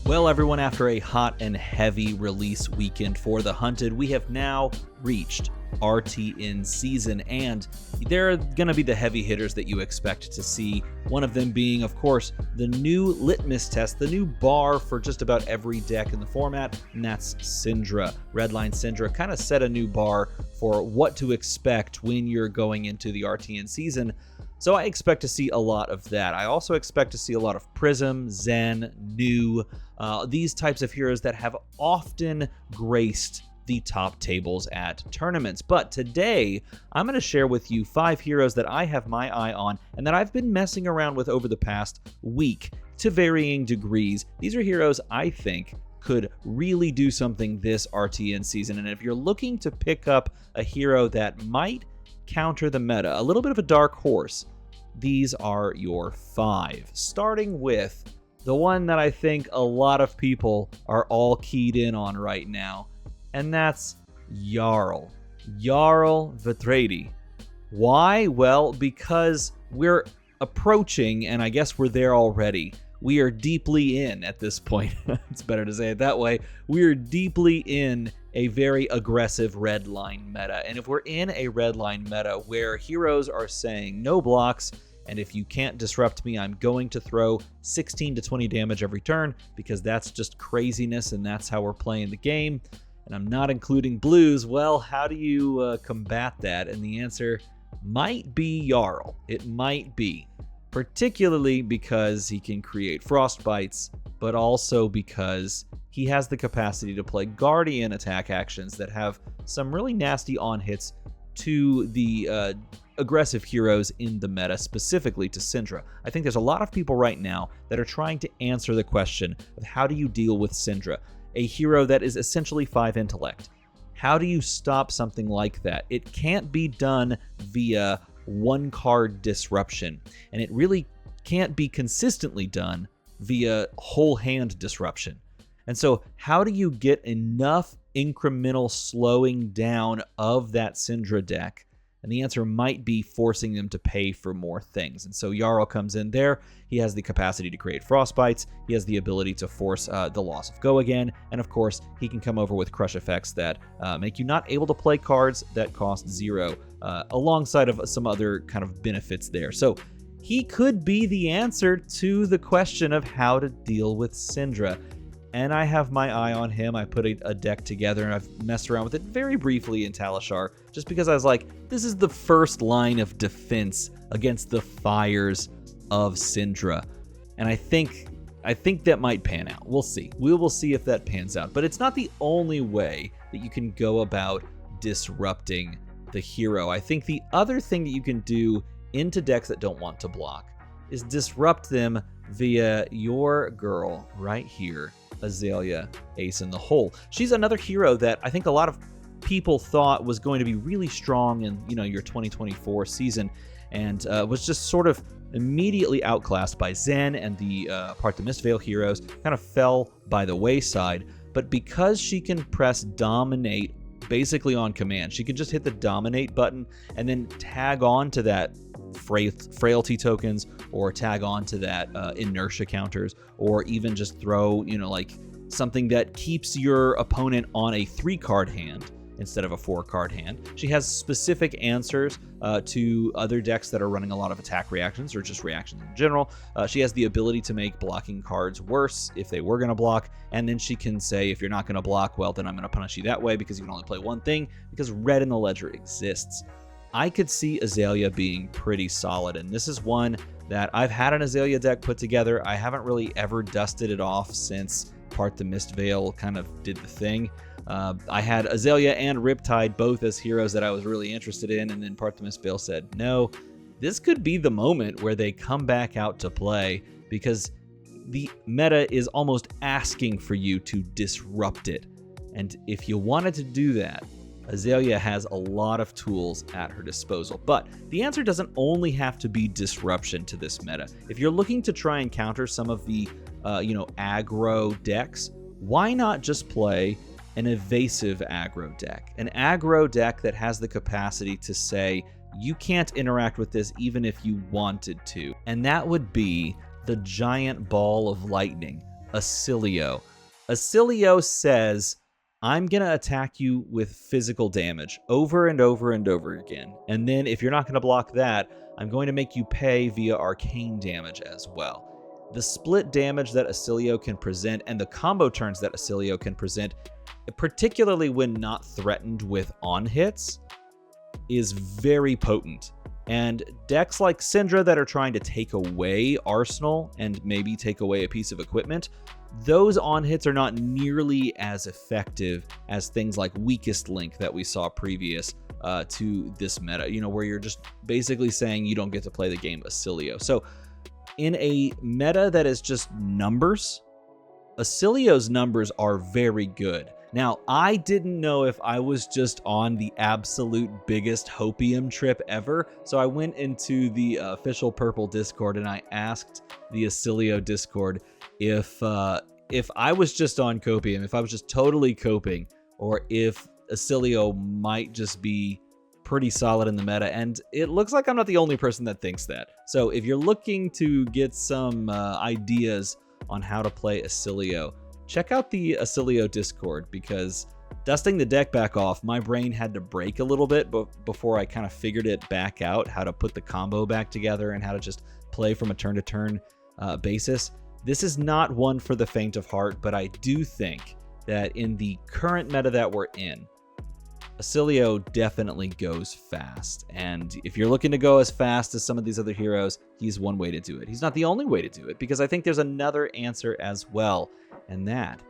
Well, everyone, after a hot and heavy release weekend for The Hunted, we have now reached RTN season, and there are going to be the heavy hitters that you expect to see. One of them being, of course, the new litmus test, the new bar for just about every deck in the format, and that's Syndra. Redline Syndra kind of set a new bar for what to expect when you're going into the RTN season. So I expect to see a lot of that. I also expect to see a lot of Prism, Zen, New, these types of heroes that have often graced the top tables at tournaments. But today, I'm going to share with you 5 heroes that I have my eye on and that I've been messing around with over the past week to varying degrees. These are heroes I think could really do something this RTN season. And if you're looking to pick up a hero that might counter the meta, a little bit of a dark horse, these are your 5. Starting with the one that I think a lot of people are all keyed in on right now, and that's Yarl. Yarl Vynnset. Why? Well, because we're approaching, and I guess we're there already. We are deeply in at this point. It's better to say it that way. We are deeply in a very aggressive red line meta. And if we're in a red line meta where heroes are saying no blocks, and if you can't disrupt me, I'm going to throw 16 to 20 damage every turn, because that's just craziness and that's how we're playing the game, and I'm not including blues, well, how do you combat that? And the answer might be Yarl. It might be. Particularly because he can create frostbites, but also because he has the capacity to play Guardian attack actions that have some really nasty on-hits to the aggressive heroes in the meta, specifically to Syndra. I think there's a lot of people right now that are trying to answer the question of how do you deal with Syndra, a hero that is essentially 5 intellect. How do you stop something like that? It can't be done via one card disruption, and it really can't be consistently done via whole hand disruption. And so how do you get enough incremental slowing down of that Syndra deck? And the answer might be forcing them to pay for more things. And so Yarl comes in there. He has the capacity to create frostbites. He has the ability to force the loss of go again. And of course, he can come over with crush effects that make you not able to play cards that cost 0, alongside of some other kind of benefits there. So he could be the answer to the question of how to deal with Syndra. And I have my eye on him. I put a deck together and I've messed around with it very briefly in Talishar, just because I was like, this is the first line of defense against the fires of Syndra. And I think that might pan out. We'll see. We will see if that pans out. But it's not the only way that you can go about disrupting the hero. I think the other thing that you can do into decks that don't want to block is disrupt them via your girl right here, Azalea, Ace in the Hole. She's another hero that I think a lot of people thought was going to be really strong in your 2024 season, and was just sort of immediately outclassed by Zen and the Part the Mistveil heroes, kind of fell by the wayside. But because she can press Dominate basically on command, she can just hit the Dominate button and then tag on to that frailty tokens, or tag on to that inertia counters, or even just throw like something that keeps your opponent on a 3-card hand instead of a 4-card hand. She has specific answers to other decks that are running a lot of attack reactions or just reactions in general. She has the ability to make blocking cards worse if they were going to block, and then she can say, if you're not going to block, well, then I'm going to punish you that way because you can only play one thing, because red in the ledger exists. I could see Azalea being pretty solid, and this is one that I've had an Azalea deck put together. I haven't really ever dusted it off since Part the Mistveil kind of did the thing. I had Azalea and Riptide both as heroes that I was really interested in, and then Part the Mistveil said, no, this could be the moment where they come back out to play, because the meta is almost asking for you to disrupt it. And if you wanted to do that, Azalea has a lot of tools at her disposal. But the answer doesn't only have to be disruption to this meta. If you're looking to try and counter some of the aggro decks, why not just play an evasive aggro deck? An aggro deck that has the capacity to say, you can't interact with this even if you wanted to. And that would be the giant ball of lightning Asilio. Asilio says, I'm going to attack you with physical damage over and over and over again. And then if you're not going to block that, I'm going to make you pay via arcane damage as well. The split damage that Asilio can present and the combo turns that Asilio can present, particularly when not threatened with on hits, is very potent. And decks like Syndra that are trying to take away Arsenal and maybe take away a piece of equipment, those on hits are not nearly as effective as things like Weakest Link that we saw previous to this meta, where you're just basically saying you don't get to play the game Asilio. So in a meta that is just numbers, Asilio's numbers are very good. Now, I didn't know if I was just on the absolute biggest hopium trip ever, so I went into the official Purple Discord and I asked the Asilio Discord if I was just on copium, if I was just totally coping, or if Asilio might just be pretty solid in the meta, and it looks like I'm not the only person that thinks that. So if you're looking to get some ideas on how to play Asilio, check out the Asilio Discord, because dusting the deck back off, my brain had to break a little bit before I kind of figured it back out, how to put the combo back together and how to just play from a turn-to-turn basis. This is not one for the faint of heart, but I do think that in the current meta that we're in, Asilio definitely goes fast. And if you're looking to go as fast as some of these other heroes, he's one way to do it. He's not the only way to do it, because I think there's another answer as well, and that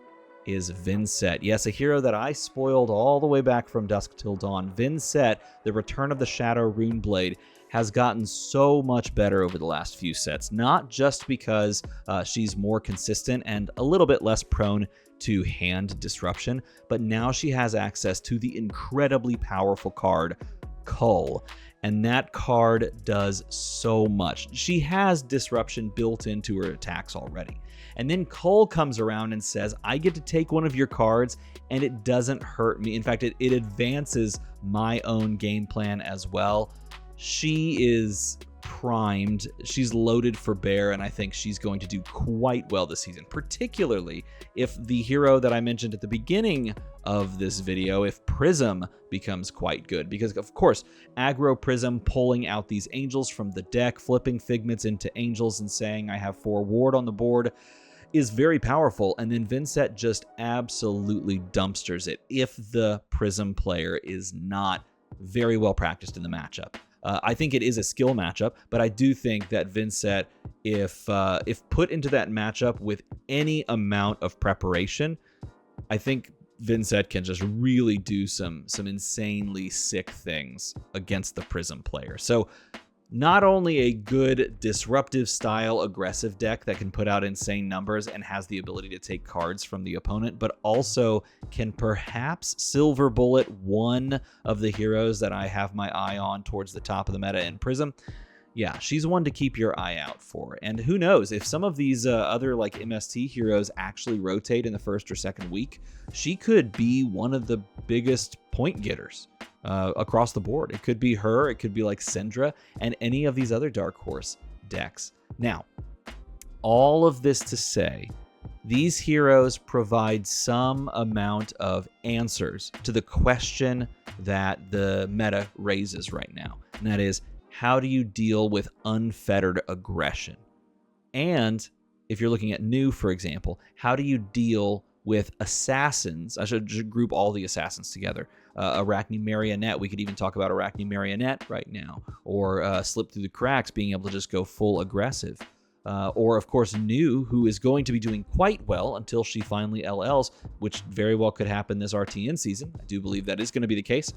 is Vynnset. Yes, a hero that I spoiled all the way back from Dusk Till Dawn. Vynnset, the Return of the Shadow Runeblade, has gotten so much better over the last few sets, not just because she's more consistent and a little bit less prone to hand disruption, but now she has access to the incredibly powerful card Cull, and that card does so much. She has disruption built into her attacks already. And then Cull comes around and says, I get to take one of your cards and it doesn't hurt me. In fact, it advances my own game plan as well. She is primed. She's loaded for bear, and I think she's going to do quite well this season, particularly if the hero that I mentioned at the beginning of this video, if Prism becomes quite good, because of course, aggro Prism pulling out these angels from the deck, flipping Figments into angels and saying I have 4 ward on the board is very powerful, and then Vynnset just absolutely dumpsters it if the Prism player is not very well practiced in the matchup. I think it is a skill matchup, but I do think that Vynnset, if put into that matchup with any amount of preparation, I think Vynnset can just really do some insanely sick things against the Prism player. So not only a good disruptive style aggressive deck that can put out insane numbers and has the ability to take cards from the opponent, but also can perhaps silver bullet one of the heroes that I have my eye on towards the top of the meta in Prism. Yeah, she's one to keep your eye out for. And who knows, if some of these other like MST heroes actually rotate in the first or second week, she could be one of the biggest point getters across the board. It could be her, it could be like Syndra, and any of these other Dark Horse decks. Now, all of this to say, these heroes provide some amount of answers to the question that the meta raises right now, and that is, how do you deal with unfettered aggression? And if you're looking at new, for example, how do you deal with assassins? I should group all the assassins together. Arachne Marionette, we could even talk about Arachne Marionette right now, or Slip Through the Cracks being able to just go full aggressive. Or, of course, New, who is going to be doing quite well until she finally LLs, which very well could happen this RTN season. I do believe that is going to be the case.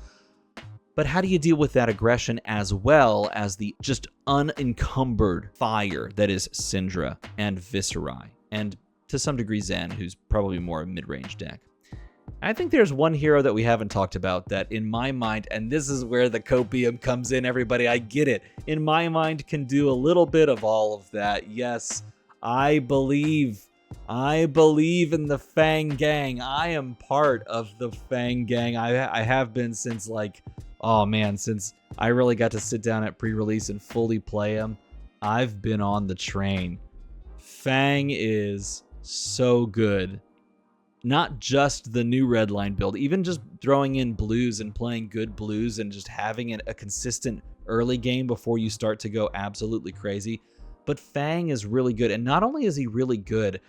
But how do you deal with that aggression as well as the just unencumbered fire that is Syndra and Viserai, and to some degree Zen, who's probably more a mid-range deck? I think there's one hero that we haven't talked about that in my mind, and this is where the copium comes in, everybody, I get it, in my mind can do a little bit of all of that. Yes, I believe in the Fang Gang. I am part of the Fang Gang. I have been since since I really got to sit down at pre-release and fully play them. I've been on the train. Fang is so good. Not just the new red line build, even just throwing in blues and playing good blues and just having a consistent early game before you start to go absolutely crazy. But Fang is really good. And not only is he really good,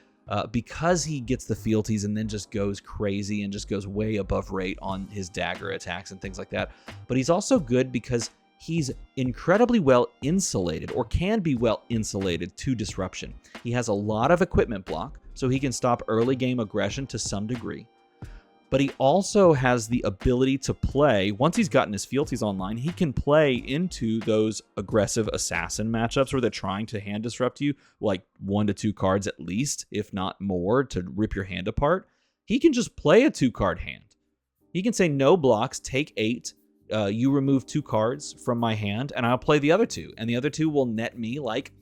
because he gets the fealties and then just goes crazy and just goes way above rate on his dagger attacks and things like that, but he's also good because he's incredibly well insulated, or can be well insulated to disruption. He has a lot of equipment block, so he can stop early game aggression to some degree. But he also has the ability to play, once he's gotten his fealties online, he can play into those aggressive assassin matchups where they're trying to hand disrupt you, like 1 to 2 cards at least, if not more, to rip your hand apart. He can just play a 2-card hand. He can say no blocks, take 8, you remove 2 cards from my hand, and I'll play the other 2. And the other 2 will net me like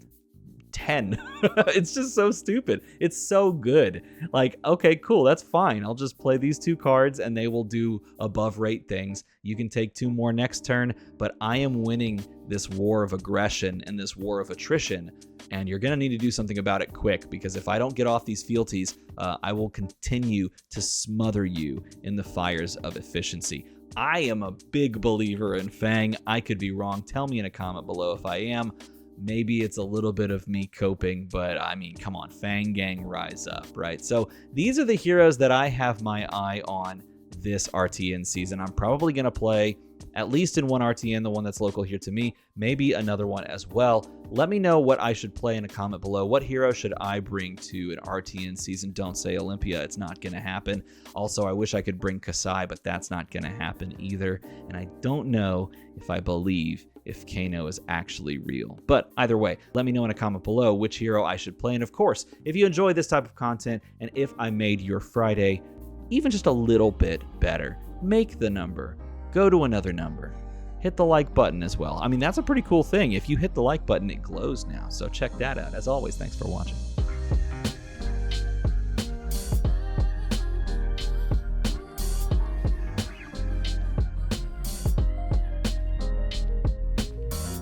10. It's just so stupid. It's so good. Like, okay, cool, that's fine. I'll just play these 2 cards and they will do above rate things. You can take 2 more next turn, but I am winning this war of aggression and this war of attrition, and you're going to need to do something about it quick, because if I don't get off these fealties, I will continue to smother you in the fires of efficiency. I am a big believer in Fang. I could be wrong. Tell me in a comment below if I am. Maybe it's a little bit of me coping, but I mean, come on, Fang Gang, rise up, right? So these are the heroes that I have my eye on this RTN season. I'm probably going to play at least in one RTN, the one that's local here to me, maybe another one as well. Let me know what I should play in a comment below. What hero should I bring to an RTN season? Don't say Olympia. It's not going to happen. Also, I wish I could bring Kasai, but that's not going to happen either. And I don't know if I believe if Kano is actually real. But either way, let me know in a comment below which hero I should play. And of course, if you enjoy this type of content, and if I made your Friday even just a little bit better, make the number go to another number. Hit the like button as well. I mean, that's a pretty cool thing. If you hit the like button, it glows now. So check that out. As always, thanks for watching.